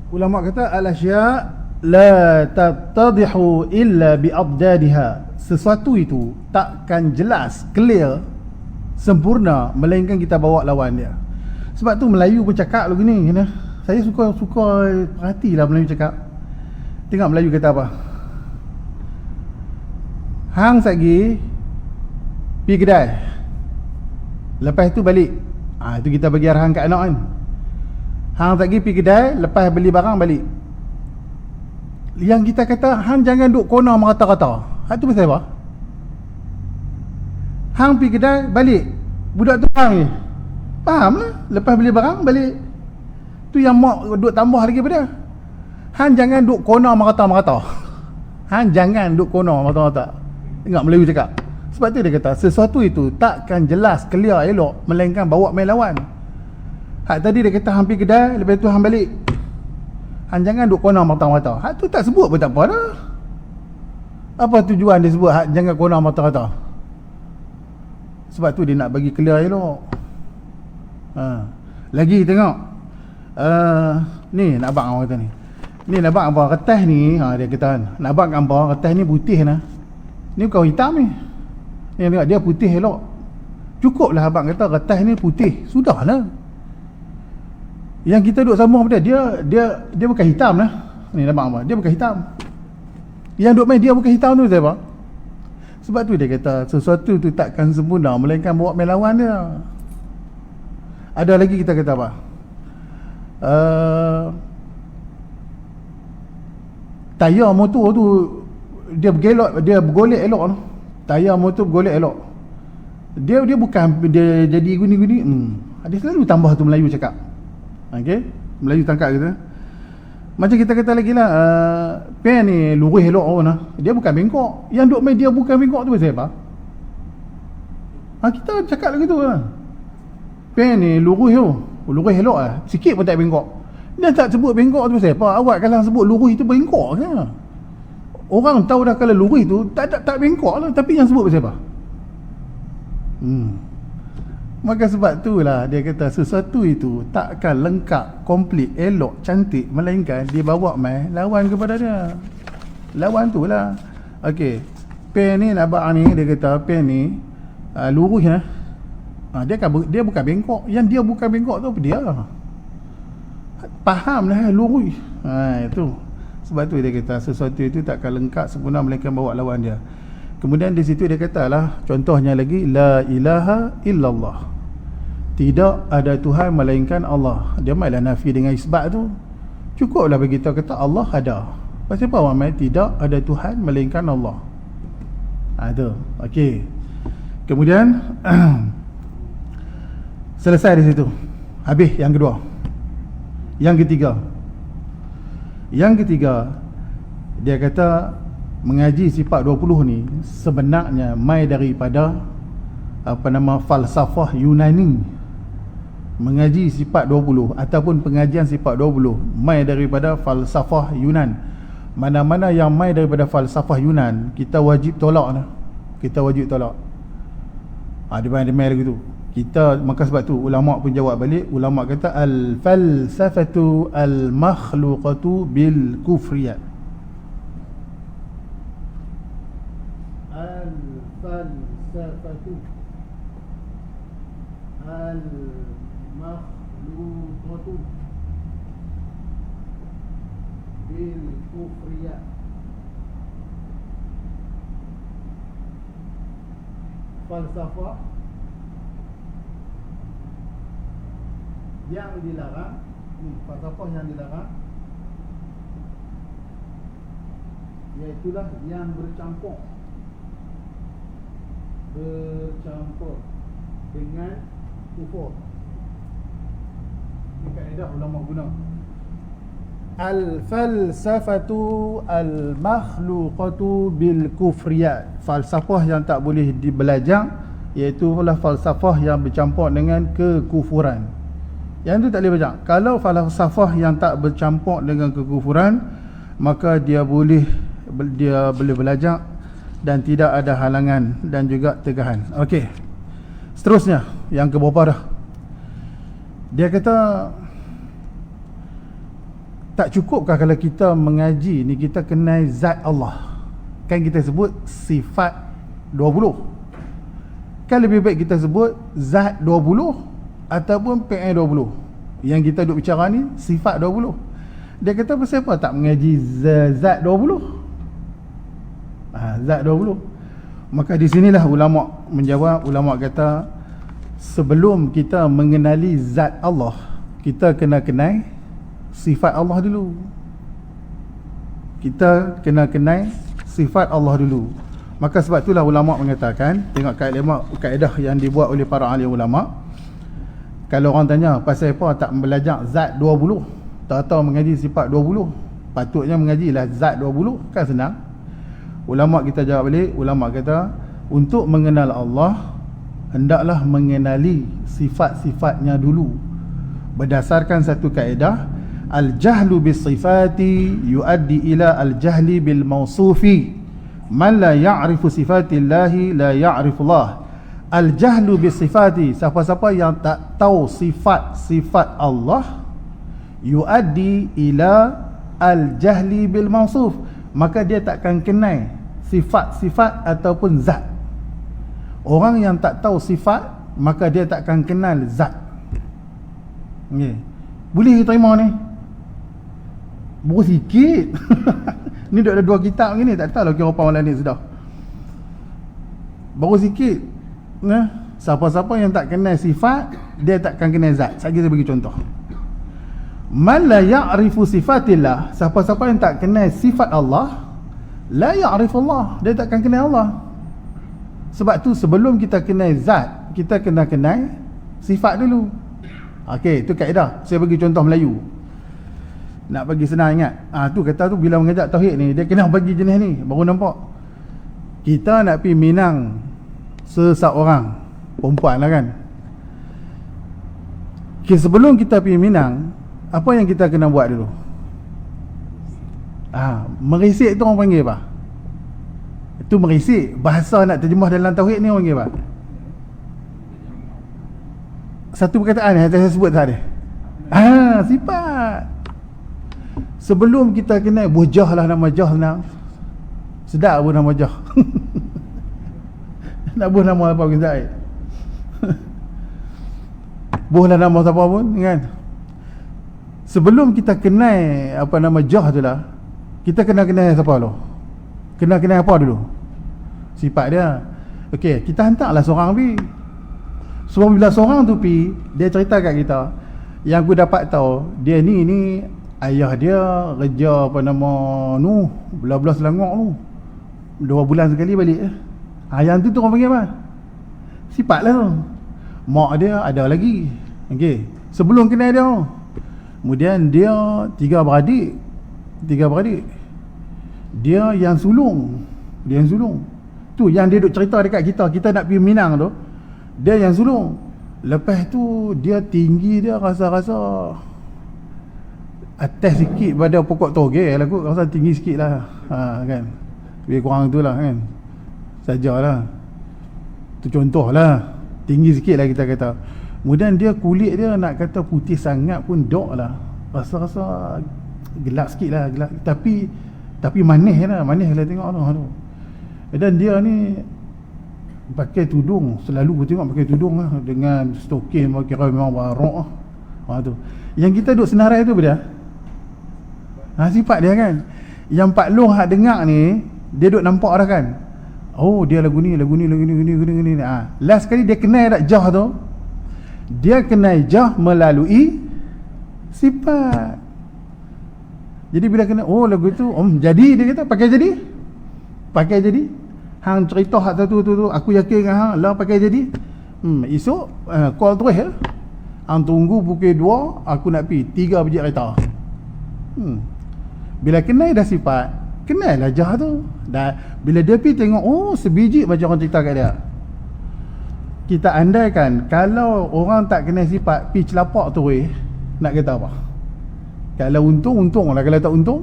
Ulama kata al-asya' la tattadihu illa bi'abdadiha. Sesuatu itu takkan jelas, clear, sempurna melainkan kita bawa lawan dia. Sebab tu Melayu pun cakap lagu ni, kena. Saya suka perhatilah Melayu cakap. Tengok Melayu kata apa. Hang sagi pergi kedai, lepas tu balik. Itu kita bagi arahan kat anak kan. Hang sagi pergi kedai, lepas beli barang balik. Yang kita kata hang jangan duk kona merata-rata. Itu pasal apa? Hang pergi kedai balik, budak tu faham ni. Faham lah. Lepas beli barang balik. Tu yang mak duk tambah lagi pada. Hang jangan duk kona merata-merata. Hang jangan duk kona merata-merata. Tengok Melayu cakap. Sebab tu dia kata sesuatu itu takkan jelas, clear, elok melainkan bawa main lawan. Hak tadi dia kata hang pergi kedai, lepas tu hang balik. Hang jangan duk kona merata-merata. Hak tu tak sebut pun tak apa dah. Apa tujuan dia sebut hak jangan kona merata-merata? Sebab tu dia nak bagi clear elok. Lagi tengok. Ni nak abang orang kata ni. Ni nak abang apa kertas ni, dia kata kan. Nak abang gambar kertas ni putih nah. Ni bukan hitam ni. Ni tengok dia putih elok. Cukuplah abang kata kertas ni putih. Sudahlah. Yang kita duk sambung pada dia bukan hitam lah. Ni abang apa? Dia bukan hitam. Yang duk main dia bukan hitam tu siapa? Sebab tu dia kata sesuatu tu takkan sempurna melainkan bawa main lawan dia. Ada lagi kita kata apa? Tayar motor tu dia bergolek elok tu. Tayar motor bergolek elok. Dia bukan dia jadi guni-guni. Dia selalu tambah tu Melayu cakap. Okey, Melayu tangkap kita. Macam kita kata lagi lah, pen ni lurus elok orang. Dia bukan bengkok. Yang duk main dia bukan bengkok tu pasal apa? Kita cakap lagi tu lah. Pen ni lurus tu. Lurus elok lah. Sikit pun tak bengkok. Dia tak sebut bengkok tu pasal apa? Awak kalau sebut lurus itu bengkok ke? Orang tahu dah kalau lurus tu tak bengkok lah. Tapi yang sebut pasal apa? Maka sebab itulah dia kata sesuatu itu takkan lengkap, komplit, elok, cantik melainkan dia bawa mai lawan kepada dia. Lawan tu lah. Okey. Pen ni abang ni dia kata pen ni lurus lah. Dia bukan bengkok. Yang dia bukan bengkok tu apa dia? Faham lah lurus. Itu. Sebab tu dia kata sesuatu itu takkan lengkap sempurna melainkan bawa lawan dia. Kemudian di situ dia katalah contohnya lagi la ilaha illallah. Tidak ada Tuhan melainkan Allah. Dia mainlah nafi dengan isbat tu. Cukuplah bagi kita kata Allah ada. Pasal apa orang main tidak ada Tuhan melainkan Allah. Ada. Okey. Kemudian selesai di situ. Habis yang kedua. Yang ketiga dia kata mengaji sifat 20 ni sebenarnya mai daripada falsafah Yunani. Mengaji sifat 20 ataupun pengajian sifat 20 mai daripada falsafah Yunan. Mana-mana yang mai daripada falsafah Yunan kita wajib tolak lah. Kita wajib tolak. Dia mai lagi tu. Maka sebab tu ulama pun jawab balik. Ulama kata al-falsafatu al-makhluqatu bil kufriyat. Al-falsafatu al-makhluqatu bil kufriyat. Falsafah yang dilarang, falsafah yang dilarang iaitulah yang bercampur dengan kufur. Ini kaedah ulama guna. Al-falsafatu al-makhluqatu bil kufriyat. Falsafah yang tak boleh dibelajar iaitu falsafah yang bercampur dengan kekufuran. Yang tu tak boleh baca. Kalau falsafah yang tak bercampur dengan kekufuran, maka dia boleh belajar dan tidak ada halangan dan juga tegahan. Okey. Seterusnya yang keberapa dah? Dia kata tak cukupkah kalau kita mengaji ni kita kenal zat Allah? Kan kita sebut sifat 20. Kan lebih baik kita sebut zat 20 ataupun PN 20. Yang kita duk bicara ni sifat 20. Dia kata pasal apa tak mengaji zat 20? Zat 20. Maka di sinilah ulama menjawab. Ulama kata sebelum kita mengenali zat Allah, kita kena kenal sifat Allah dulu. Kita kena kenal sifat Allah dulu. Maka sebab itulah ulama mengatakan, tengok kaedah yang dibuat oleh para ahli ulama. Kalau orang tanya pasal apa tak belajar zat 20, tak tahu mengaji sifat 20, patutnya mengajilah zat 20, kan senang. Ulama kita jawab balik, ulama kata untuk mengenal Allah hendaklah mengenali sifat-sifatnya dulu. Berdasarkan satu kaedah, al-jahlu bis-sifati yuaddi ila al-jahli bil-mawsufi. Man la ya'rifu sifatillahi la ya'rifullah. Al-jahlu bis-sifati, siapa-siapa yang tak tahu sifat-sifat Allah, yuaddi ila al-jahli bil-mawsuf, maka dia takkan kenal sifat-sifat ataupun zat. Orang yang tak tahu sifat, maka dia takkan kenal zat. Okay. Boleh terima ni? Baru sikit. Ni dah ada 2 kitab gini, tak tahu lah kira apa malam ni sudah. Baru sikit. Siapa-siapa yang tak kenal sifat, dia takkan kenal zat. Saya bagi contoh. Man la ya'rifu sifatillah, siapa-siapa yang tak kenal sifat Allah, la ya'rifullah, dia takkan kenal Allah. Sebab tu sebelum kita kenal zat, kita kena kenal sifat dulu. Okey, itu kaedah. Saya bagi contoh Melayu. Nak bagi senang ingat. Tu kata tu bila mengajak tauhid ni, dia kena bagi jenis ni, baru nampak. Kita nak pergi Minang seseorang, perempuan lah kan. Okay, sebelum kita pergi Minang, apa yang kita kena buat dulu? Merisik tu orang panggil apa? Itu merisik. Bahasa nak terjemah dalam tauhid ni orang panggil apa? Satu perkataan yang saya sebut tadi. Sifat. Sebelum kita kenal Jah lah, nama Jah senang. Sedap pun nama Jah. Nak buat nama apa pun Zaid. Buatlah nama siapa pun kan. Sebelum kita kenal apa nama Jah tu lah, kita kena kenal siapa dulu? Kena kenal apa dulu? Sifat dia. Okey, kita hantarlah seorang pergi. Sebab bila seorang tu pergi, dia cerita kat kita, yang aku dapat tahu, dia ni ayah dia kerja apa nama nu, belah-belah Selangor tu. 2 bulan sekali balik. Yang tu orang panggil apa? Sifat lah tu. Mak dia ada lagi. Okey, sebelum kenal dia. Kemudian dia 3 beradik. Dia yang sulung. Tu yang dia duk cerita dekat kita. Kita nak pergi Minang tu, dia yang sulung. Lepas tu dia tinggi, dia rasa-rasa atas sikit pada pokok togel lah kot. Rasa tinggi sikit lah. Kan, lebih kurang tu lah kan. Sajalah, tu contoh lah. Tinggi sikit lah kita kata. Kemudian dia kulit dia nak kata putih sangat pun dok lah. Rasa-rasa gelap sikit lah, gelap. Tapi manis lah tengok tu. Dan dia ni pakai tudung. Selalu aku tengok pakai tudung lah, dengan stokin, kira memang barok lah. Tu yang kita duk senarai tu benda. Sifat dia kan. Yang Pak Long hak dengar ni, dia duk nampak dah kan. Oh, dia lagu ni. Last kali dia kenal tak Jah tu, dia kenal Jah melalui sifat. Jadi bila kenal, oh lagu tu jadi, dia kata pakai jadi. Hang cerita hak tu aku yakin dengan hang lah pakai jadi. Esok call terus ya. Hang tunggu pukul 2, aku nak pergi 3 biji kereta. Bila kenal dah sifat, kenal lah Jah tu. Dan bila dia pergi tengok, oh sebiji macam orang cerita kat dia. Kita andaikan kalau orang tak kenal sifat, pergi celapak tu nak kata apa? Kalau untung lah, kalau tak untung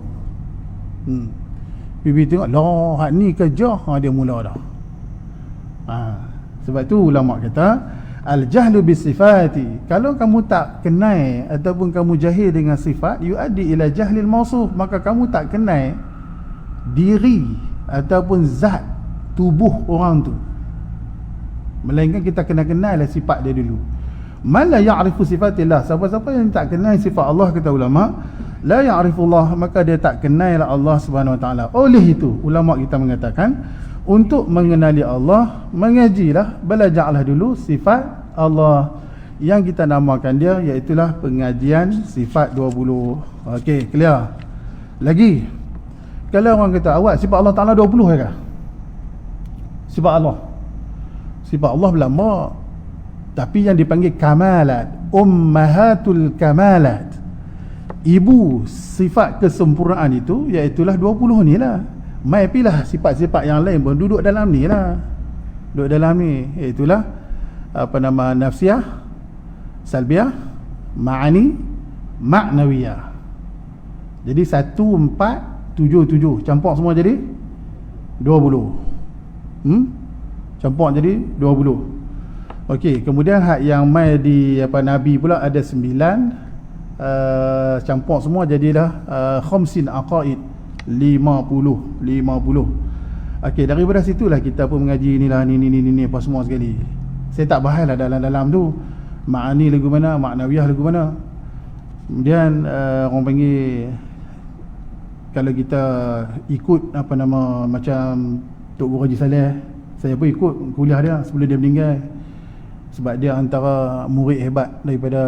Bibi tengok, lah hak ni kerja, dia mula dah. Sebab tu ulama kata Al-jahlu bisifati, kalau kamu tak kenal ataupun kamu jahil dengan sifat, yuaddi ila jahlil mausuf, maka kamu tak kenal diri ataupun zat tubuh orang tu, melainkan kita kena kenal lah sifat dia dulu. Man la ya'rifu sifatillah, siapa-siapa yang tak kenal sifat Allah, kata ulama, la ya'rifullah, maka dia tak kenal Allah Subhanahu wa taala. Oleh itu ulama kita mengatakan, untuk mengenali Allah, mengajilah, belajarlah dulu sifat Allah yang kita namakan dia, iaitulah pengajian sifat 20. Okey, clear. Lagi, kalau orang kata, awak sifat Allah Ta'ala 20 ke? Sifat Allah berlama, tapi yang dipanggil kamalat, ummahatul kamalat, ibu sifat kesempurnaan itu, iaitulah 20 ni lah. Mai pilah sifat-sifat yang lain pun duduk dalam ni lah, duduk dalam ni, iaitulah apa nama, nafsiyah, salbiyah, ma'ani, ma'nawiyah. Jadi 1, 4, 7, 7 campur semua jadi 20. Campur jadi 20. Okey, kemudian hak yang mai di apa Nabi pula ada 9, campur semua jadilah khamsin aqaid, 50. Okey, daripada situlah kita pun mengaji ni apa semua sekali. Saya tak bahas lah dalam tu ma'ani lagu mana, ma'nawiyah lagu mana. Kemudian orang panggil, kalau kita ikut apa nama, macam Tok Guru Haji Saleh, saya pun ikut kuliah dia sebelum dia meninggal, sebab dia antara murid hebat daripada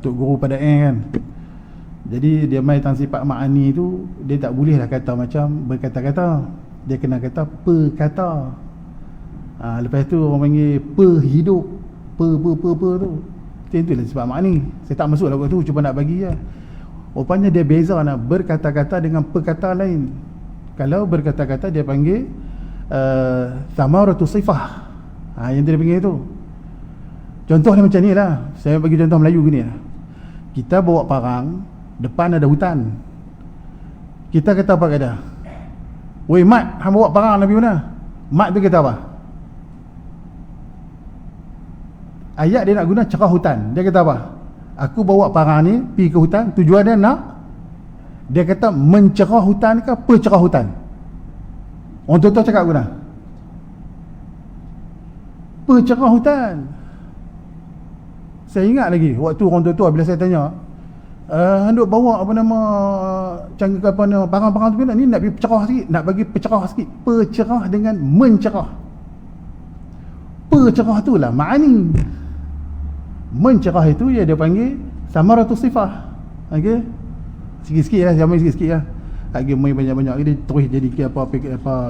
Tok Guru pada kan. Jadi dia main tentang sifat ma'ani tu, dia tak boleh lah kata macam berkata-kata, dia kena kata perkata. Lepas tu orang panggil perhidup, tu itulah sifat ma'ani. Saya tak masuk lah kat tu, cuma nak bagi je. Rupanya dia beza nak berkata-kata dengan perkata lain. Kalau berkata-kata dia panggil thamaratu sifah, yang dia panggil tu. Contoh dia macam ni lah, saya bagi contoh Melayu gini lah. Kita bawa parang, depan ada hutan, kita kata apa kata? Weh Mat, hang bawa parang Nabi mana? Mat tu kata apa? Ayat dia nak guna cerah hutan. Dia kata apa? Aku bawa parang ni pergi ke hutan, tujuan dia nak, dia kata mencerah hutan ke percerah hutan? Orang tua cakap guna percerah hutan. Saya ingat lagi waktu orang tua bila saya tanya, hendak bawa apa nama, cangkir apa nama, parang-parang tu ni nak pergi percerah sikit, nak bagi percerah sikit. Percerah dengan mencerah. Percerah tu lah ma'ani. Mencerah itu ya dia panggil samaratus sifah. Okey, sikit-sikit lah, jamai sikit-sikit lah. Lagi main banyak-banyak dia terus jadi apa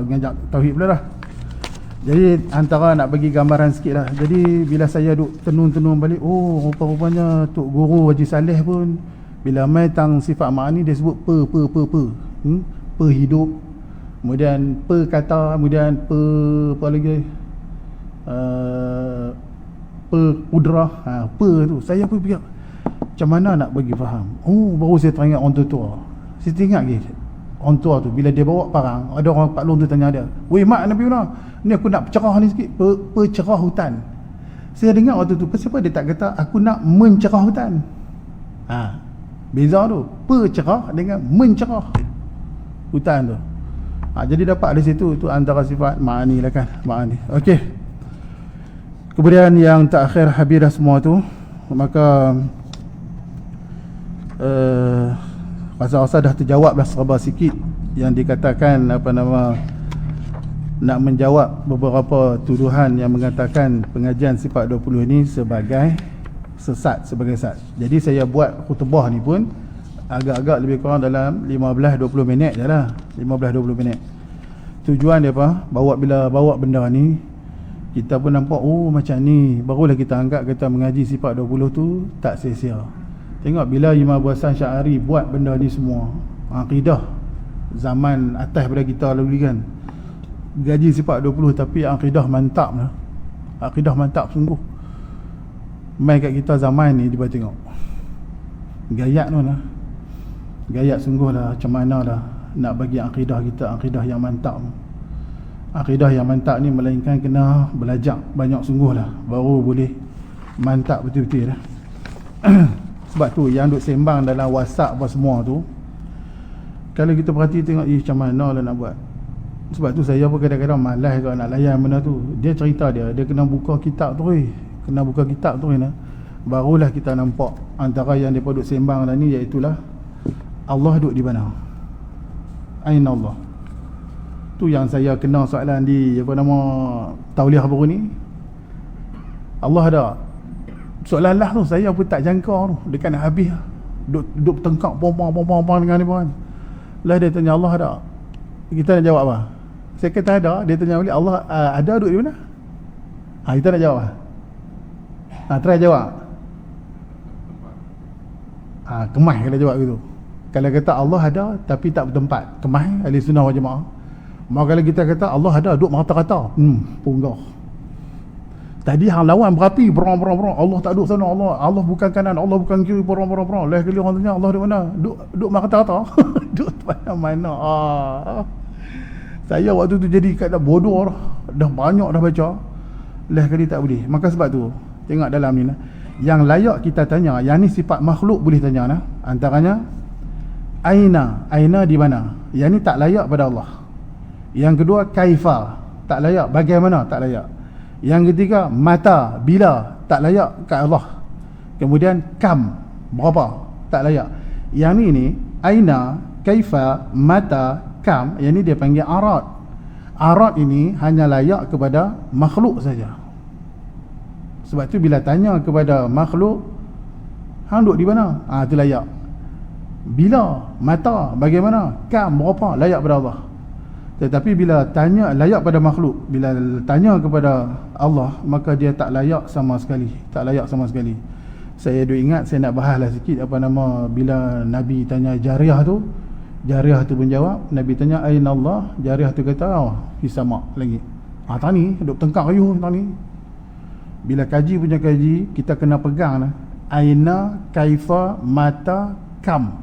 ngajak tauhid pula lah. Jadi antara nak bagi gambaran sikit lah. Jadi bila saya duk tenung-tenung balik, oh rupa-rupanya Tok Guru Haji Saleh pun bila main tang sifat ma'ani dia sebut per hidup, kemudian per kata, kemudian apa lagi, per kudrah, per tu. Saya pun fikir macam mana nak bagi faham. Oh, baru saya teringat orang tua. Saya teringat lagi orang tua tu bila dia bawa parang, ada orang Pak Long tu tanya dia, "Weh mak Nabi mana? Ni aku nak percerah ni sikit, percerah hutan." Saya dengar waktu tu, kenapa dia tak kata aku nak mencerah hutan? Beza tu, percerah dengan mencerah hutan tu. Jadi dapat dari situ, tu antara sifat ma'ani lah kan, ma'ani. Okey. Kemudian yang terakhir habis dah semua tu, maka rasa-rasa dah terjawab dah serba sikit yang dikatakan apa nama, nak menjawab beberapa tuduhan yang mengatakan pengajian sifat 20 ini sebagai sesat, sebagai sesat. Jadi saya buat khutbah ni pun agak-agak lebih kurang dalam 15-20 minit je lah, 15-20 minit. Tujuan dia apa? Bila bawa benda ni, kita pun nampak, oh macam ni, barulah kita anggap kata mengaji sifat 20 tu tak sia-sia. Tengok bila Imam Abu Hasan Sy'ari buat benda ni semua, akidah zaman atas pada kita lalu kan, gaji sifat 20 tapi akidah mantap lah, akidah mantap sungguh. Main kat kita zaman ni, dia tengok gayat tu lah, gayat sungguh lah, macam mana lah nak bagi akidah kita, akidah yang mantap. Akidah yang mantap ni melainkan kena belajar banyak sungguh lah, baru boleh mantap betul-betul lah. Sebab tu yang duk sembang dalam WhatsApp apa semua tu, kalau kita perhati tengok, macam mana lah nak buat. Sebab tu saya pun kadang-kadang malas kalau nak layan benda tu. Dia cerita dia kena buka kitab tu, kena buka kitab tu nah. Barulah kita nampak antara yang dia duk sembang dah ni, iaitulah Allah duduk di mana, aina Allah. Tu yang saya kena soalan di apa nama tauliah baru ni. Allah ada. Soalan lah tu saya pun tak jangka tu, dekat nak habis duduk tengkak pom-pom dengan ni pun. Lah dia tanya Allah ada. Kita nak jawab apa? Saya kata ada. Dia tanya balik Allah ada duduk di mana? Kita nak jawab. Try jawab. Kemah kalau jawab gitu. Kalau kata Allah ada tapi tak bertempat, kemah ahli sunnah wal jamaah. Maka kalau kita kata Allah ada duduk merata-rata, punggah. Tadi hang lawan berapi, berang. Allah tak duduk sana, Allah bukan kanan, Allah bukan kiri, berang. Lah kali orang tanya Allah duduk mana? Duduk merata-rata. Duduk mana-mana. Saya waktu tu jadi kat dah bodoh dah banyak dah baca. Lah kali tak boleh. Maka sebab tu tengok dalam ni yang layak kita tanya, yang ni sifat makhluk boleh tanya nah. Antaranya aina di mana? Yang ni tak layak pada Allah. Yang kedua kaifa, tak layak, bagaimana, tak layak. Yang ketiga mata, bila, tak layak kat Allah. Kemudian kam, berapa, tak layak. Yang ni aina, kaifa, mata, kam, yang ni dia panggil arad. Arad ini hanya layak kepada makhluk saja. Sebab tu bila tanya kepada makhluk, hang duduk di mana? Itu layak. Bila, mata, bagaimana, kam, berapa, layak pada Allah. Tetapi bila tanya layak pada makhluk, bila tanya kepada Allah, maka dia tak layak sama sekali. Tak layak sama sekali. Saya duk ingat, saya nak bahaslah sikit apa nama, bila Nabi tanya Jariyah tu pun jawab. Nabi tanya aina Allah, Jariyah tu kata fi sama lagi. Tani duk tengkak kayuh tani. Bila kaji punya kaji, kita kena pegang lah. Aina, kaifa, mata, kam.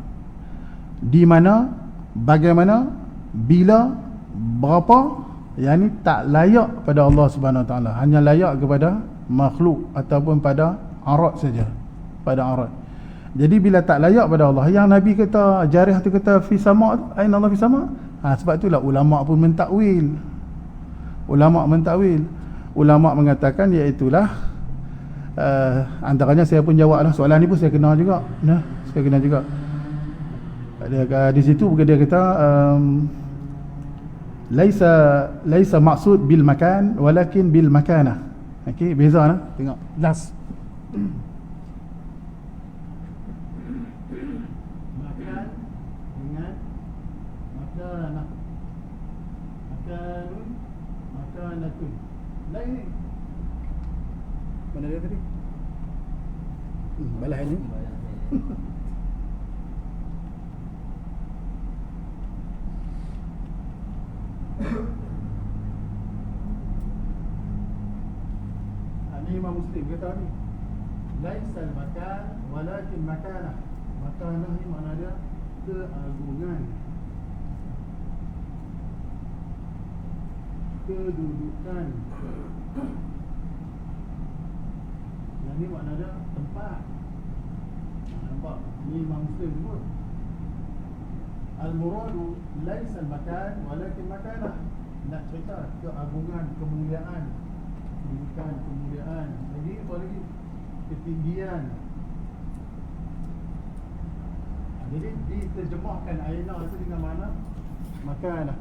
Di mana, bagaimana, bila, berapa. Yang ni tak layak pada Allah Subhanahu Wa Taala, hanya layak kepada makhluk ataupun pada arad saja, pada arad. Jadi bila tak layak pada Allah, yang Nabi kata Jariyah tu kata fi sama, aina Allah fi sama. Sebab itulah ulama pun mentakwil. Ulama mengatakan iaitulah antaranya saya pun jawablah soalan ni pun saya kena juga. Saya kena juga. Di situ dia kata laisa maksud bil makan walakin bil makanah. Okey, beza nah. Tengok last. Makan dengan makanah. Makanatun. Lain ni. Mana dia tadi? Balah ini. Imam Muslim kata ni, laisal makan walakin makanah. Makanah ni makna dia keagungan, kedudukan. Yang ni makna dia tempat. Nampak? Ni Imam Muslim sebut. Al-muradu laisal makan walakin makanah. Nak cerita keagungan, kemuliaan, bukan kemuliaan. Jadi apa lagi? Ketinggian. Jadi diterjemahkan aina itu dengan mana? Makanlah.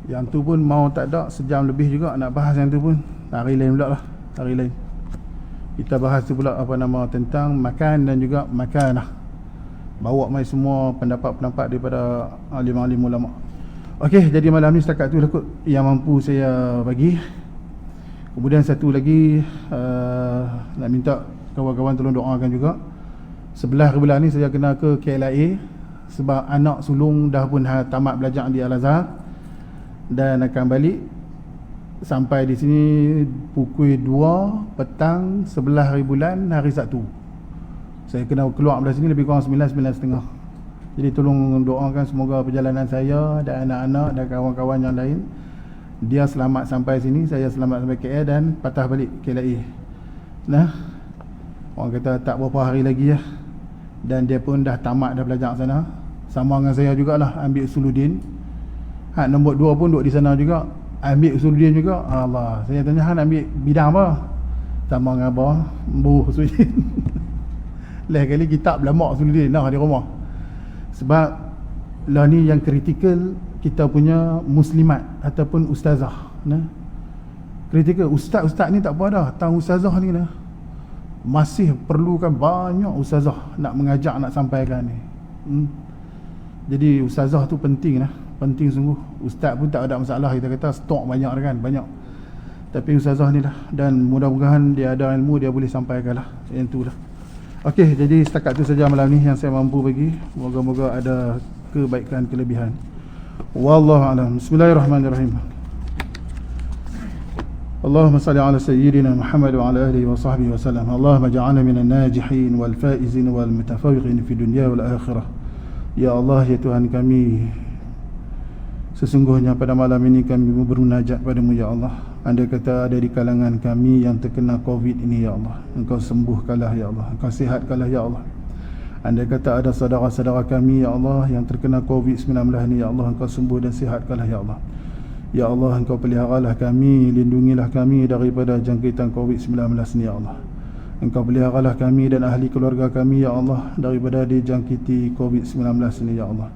Yang tu pun mau tak ada sejam lebih juga nak bahas yang tu pun. Hari lain pula lah. Hari lain kita bahas tu pula apa nama tentang makan dan juga makanah. Bawa mai semua pendapat-pendapat daripada alim-alim ulama. Okey, jadi malam ni setakat tu lah kot yang mampu saya bagi. Kemudian satu lagi nak minta kawan-kawan tolong doakan juga. 11 bulan ni saya kena ke KLIA sebab anak sulung dah pun tamat belajar di Al-Azhar dan akan balik sampai di sini pukul 2 petang 11 hari bulan hari Sabtu. Saya kena keluar dari sini lebih kurang 9.30. Jadi tolong doakan semoga perjalanan saya dan anak-anak dan kawan-kawan yang lain, dia selamat sampai sini, saya selamat sampai KL dan patah balik KLIA. Nah, orang kata tak berapa hari lagi ya. Dan dia pun dah tamat dah belajar sana. Sama dengan saya jugalah, ambil Usuluddin. Nombor 2 pun duduk di sana juga, ambil Usuluddin juga. Allah, saya tanya Han ambil bidang apa? Sama dengan abah, Usuluddin. Lain kali kitab lama Usuluddin dah di rumah. Sebab lah ni yang kritikal kita punya muslimat ataupun ustazah. Nah, kritikal ustaz-ustaz ni tak apa dah, tang ustazah ni dah masih perlukan banyak ustazah nak mengajak, nak sampaikan ni. Jadi ustazah tu penting lah, penting sungguh. Ustaz pun tak ada masalah, kita kata stok banyak kan, banyak. Tapi ustazah ni lah, dan mudah-mudahan dia ada ilmu, dia boleh sampaikan lah. Yang tu lah. Okey, jadi setakat tu saja malam ni yang saya mampu bagi. Moga-moga ada kebaikan, kelebihan. Wallahu a'lam. Bismillahirrahmanirrahim. Allahumma salli ala sayyidina Muhammad wa ala alihi wa sahbihi wa sallam. Allahumma ja'alna minan najihin wal faizin wal mutafawiqin fi dunya wal akhirah. Ya Allah, ya Tuhan kami, sesungguhnya pada malam ini kami bermunajat padamu ya Allah. Andai kata ada di kalangan kami yang terkena COVID ini ya Allah, Engkau sembuhkanlah ya Allah, Engkau sihatkanlah ya Allah. Andai kata ada saudara-saudara kami ya Allah yang terkena COVID-19 ini ya Allah, Engkau sembuh dan sihatkanlah ya Allah. Ya Allah, Engkau peliharalah kami, lindungilah kami daripada jangkitan COVID-19 ini ya Allah. Engkau peliharalah kami dan ahli keluarga kami ya Allah daripada dijangkiti COVID-19 ini ya Allah.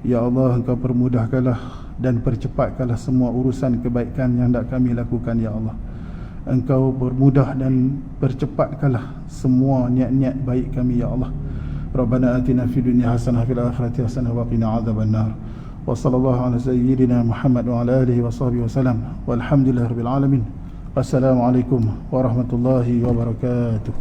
Ya Allah, Engkau permudahkanlah dan percepatkanlah semua urusan kebaikan yang hendak kami lakukan ya Allah. Engkau permudah dan percepatkanlah semua niat-niat baik kami ya Allah. Rabbana atina fid dunya hasanah fil akhirati hasanah wa qina adzabannar. Wa sallallahu ala sayyidina Muhammad wa ala alihi wa sahbihi wasallam. Walhamdulillahirabbil alamin. Wassalamualaikum warahmatullahi wabarakatuh.